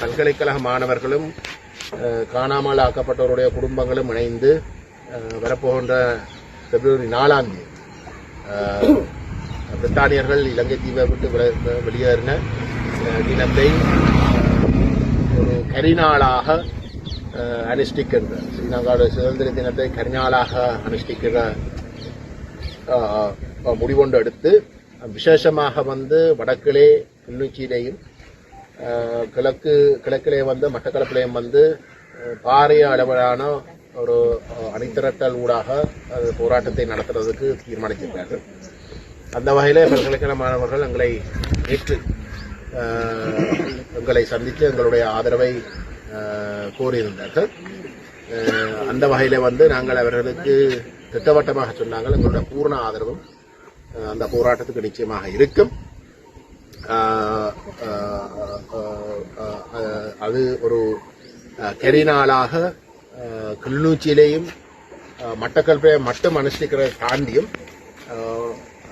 பல்கலைக்கழக மாணவர்களும் காணாமல் ஆக்கப்பட்டவருடைய குடும்பங்களும் இணைந்து வரப்போகின்ற பிப்ரவரி 4ஆம் தேதி பிரித்தானியர்கள் இலங்கை தீவை விட்டு வெளியேறின தினத்தை ஒரு கரிநாளாக அனுஷ்டிக்கின்ற ஸ்ரீலங்காவுடைய சுதந்திர தினத்தை கரிநாளாக அனுஷ்டிக்கிற முடிவொன்று எடுத்து விசேஷமாக வடக்கிலே கிளிநொச்சியிலேயும் கிழக்கிலே மட்டக்களப்பிலேயும் பாரிய அளவிலான ஒரு அணிதிரட்டல் ஊடாக போராட்டத்தை நடத்துறதுக்கு தீர்மானித்திருக்கிறார்கள். அந்த வகையிலே பல்கலைக்கழக மாணவர்கள் எங்களை நேற்று எங்களை சந்தித்து எங்களுடைய ஆதரவை கோரியிருந்தார்கள். அந்த வகையில நாங்கள் அவர்களுக்கு திட்டவட்டமாக சொன்னாங்கள் எங்களுடைய பூர்ண ஆதரவும் அந்த போராட்டத்துக்கு நிச்சயமாக இருக்கும். அது ஒரு கரிநாளாக கிளிநொச்சியிலேயும் மட்டக்களப்பிலே மட்டும் அனுஷ்டிக்கிறதை தாண்டியும்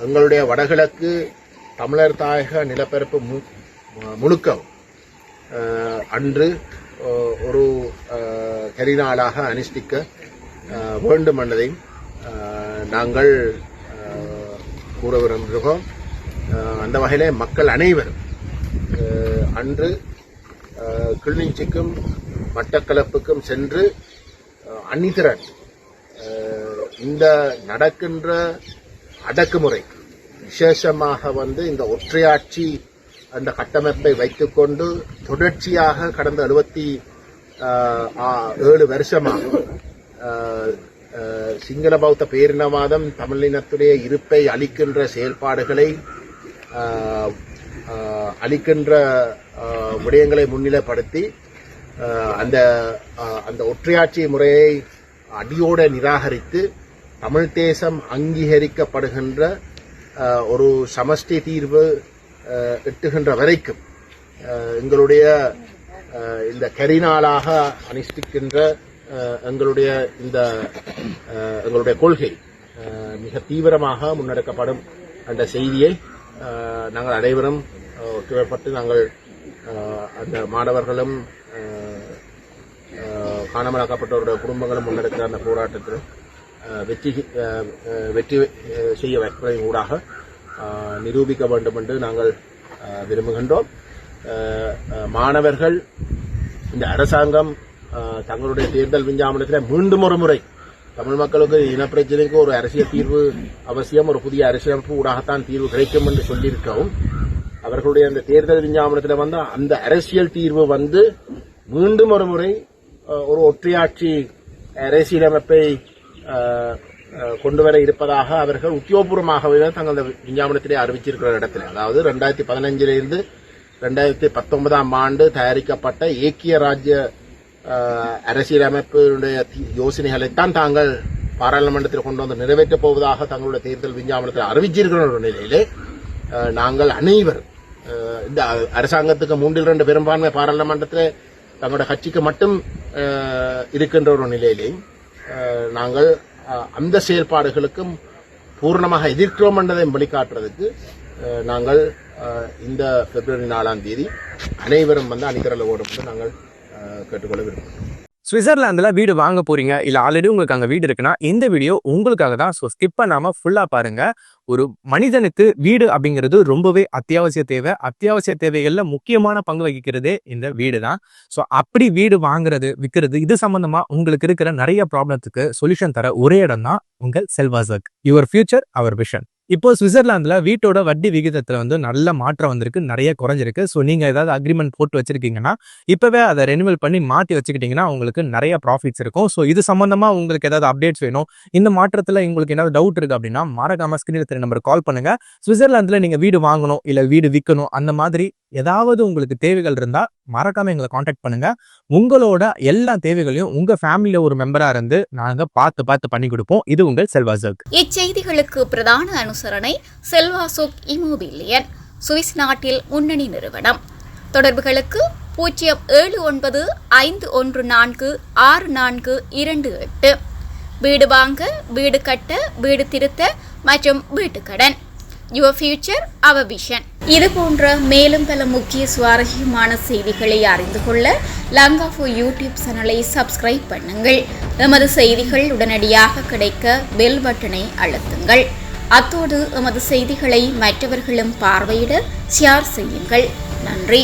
எங்களுடைய வடகிழக்கு தமிழர் தாயக நிலப்பரப்பு முழுக்கவும் அன்று ஒரு கரிநாளாக அனுஷ்டிக்க வேண்டும் என்பதையும் நாங்கள் கூற விரும்புகிறோம். அந்த வகையிலே மக்கள் அனைவரும் அன்று கிளிநொச்சிக்கும் மட்டக்களப்புக்கும் சென்று அணிதிரள் இந்த நடக்கின்ற அடக்குமுறை விசேஷமாக இந்த ஒற்றையாட்சி அந்த கட்டமைப்பை வைத்துக்கொண்டு தொடர்ச்சியாக கடந்த 77 வருஷமாக சிங்கள பௌத்த பேரினவாதம் தமிழினத்துடைய இருப்பை அளிக்கின்ற செயல்பாடுகளை அளிக்கின்ற விடயங்களை முன்னிலைப்படுத்தி அந்த ஒற்றையாட்சி முறையை அடியோடு நிராகரித்து தமிழ் தேசம் அங்கீகரிக்கப்படுகின்ற ஒரு சமஷ்டி தீர்வு எட்டுகின்ற வரைக்கும் எங்களுடைய இந்த கரிநாளாக அனுஷ்டிக்கின்ற எங்களுடைய கொள்கை மிக தீவிரமாக முன்னெடுக்கப்படும் என்ற செய்தியை நாங்கள் அனைவரும் ஒத்துழைப்பட்டு நாங்கள் அந்த மாணவர்களும் காணாமலாக்கப்பட்டவருடைய குடும்பங்களும் முன்னெடுக்கிற அந்த போராட்டத்தில் வெற்றி செய்ய வைப்பதன் ஊடாக நிரூபிக்க வேண்டும் என்று நாங்கள் விரும்புகின்றோம். மாணவர்கள் இந்த அரசாங்கம் தங்களுடைய தேர்தல் விஞ்ஞாபனத்தில் மீண்டும் ஒரு முறை தமிழ் மக்களுக்கு இனப்பிரச்சனைக்கு ஒரு அரசியல் தீர்வு அவசியம், ஒரு புதிய அரசியலமைப்பு ஊடாகத்தான் தீர்வு கிடைக்கும் என்று சொல்லியிருக்கவும் அவர்களுடைய அந்த தேர்தல் விஞ்ஞாபனத்தில் அந்த அரசியல் தீர்வு மீண்டும் ஒரு முறை ஒரு ஒற்றையாட்சி அரசியலமைப்பை கொண்டுவர இருப்பதாக அவர்கள் உத்தியோகபூர்வமாகவே தங்கள் விஞ்ஞாபனத்திலே அறிவிச்சிருக்கிற இடத்துல, அதாவது 2015 2019 ஆண்டு தயாரிக்கப்பட்ட ஏக்கிய ராஜ்ய அரசியலமைப்பினுடைய யோசனைகளைத்தான் தாங்கள் பாராளுமன்றத்தில் கொண்டு நிறைவேற்றப் போவதாக தங்களுடைய தேர்தல் விஞ்ஞாபனத்தில் அறிவிச்சிருக்கிற ஒரு நிலையிலே நாங்கள் அனைவரும் இந்த அரசாங்கத்துக்கு 3/2 பெரும்பான்மை பாராளுமன்றத்தில் தங்களுடைய கட்சிக்கு மட்டும் இருக்கின்ற ஒரு நிலையிலே நாங்கள் அந்த செயல்பாடுகளுக்கும் பூர்ணமாக எதிர்க்கிறோம் என்பதை வெளிக்காட்டுறதுக்கு நாங்கள் இந்த பிப்ரவரி 4ஆம் தேதி அனைவரும் அணிதிரள ஓடும் என்று நாங்கள் கேட்டுக்கொள்ள விரும்புகிறோம். சுவிட்சர்லாந்துல வீடு வாங்க போறீங்க, இல்ல ஆல்ரெடி உங்களுக்கு அங்க வீடு இருக்குன்னா இந்த வீடியோ உங்களுக்காக தான். ஸோ ஸ்கிப் பண்ணாம ஃபுல்லா பாருங்க. ஒரு மனிதனுக்கு வீடு அப்படிங்கிறது ரொம்பவே அத்தியாவசிய தேவை. அத்தியாவசிய தேவைகள்ல முக்கியமான பங்கு வகிக்கிறதே இந்த வீடு தான். ஸோ அப்படி வீடு வாங்குறது விற்கிறது இது சம்பந்தமா உங்களுக்கு இருக்கிற நிறைய ப்ராப்ளத்துக்கு சொல்யூஷன் தர ஒரே இடம் தான் உங்கள் செல்வாசக். Your future our vision. இப்போ சுவிட்சர்லாந்துல வீட்டோட வட்டி விகிதத்துல நல்ல மாற்றம் வந்திருக்கு, நிறைய குறைஞ்சிருக்கு. ஸோ நீங்க ஏதாவது அக்ரிமெண்ட் போட்டு வச்சிருக்கீங்கன்னா இப்பவே அதை ரெனிவல் பண்ணி மாற்றி வச்சுக்கிட்டீங்கன்னா உங்களுக்கு நிறைய ப்ராஃபிட்ஸ் இருக்கும். ஸோ இது சம்பந்தமா உங்களுக்கு ஏதாவது அப்டேட்ஸ் வேணும், இந்த மாற்றத்துல உங்களுக்கு ஏதாவது டவுட் இருக்கு அப்படின்னா மறக்காம ஸ்கிரீன்ல தெரிய நம்பர் கால் பண்ணுங்க. சுவிட்சர்லாந்துல நீங்க வீடு வாங்கணும் இல்ல வீடு விற்கணும் அந்த மாதிரி ஏதாவது உங்களுக்கு தேவைகள் இருந்தா மறக்காம எங்களை காண்டாக்ட் பண்ணுங்க. உங்களோட எல்லா தேவைகளையும் உங்க ஃபேமிலியில ஒரு மெம்பரா இருந்து நாங்க பார்த்து பண்ணி கொடுப்போம். இது உங்கள் செல்வாசக். இச்செய்திகளுக்கு பிரதான அனுசரணை செல்வாசோக் இமோபிலியன், சுவிஸ் நாட்டில் முன்னணி நிறுவனம். தொடர்புகளுக்கு 07951464428. வீடு வாங்க, வீடு கட்ட, வீடு திருத்த மற்றும் வீட்டுக்கடன் Your future, our vision. இது போன்ற மேலும் பல முக்கிய சுவாரஸ்யமான செய்திகளை அறிந்து கொள்ள லங்காஃபோ யூடியூப் சேனலை சப்ஸ்கிரைப் பண்ணுங்கள். எமது செய்திகள் உடனடியாக கிடைக்க பெல் பட்டனை அழுத்துங்கள். அத்தோடு எமது செய்திகளை மற்றவர்களும் பார்வையிட ஷேர் செய்யுங்கள். நன்றி.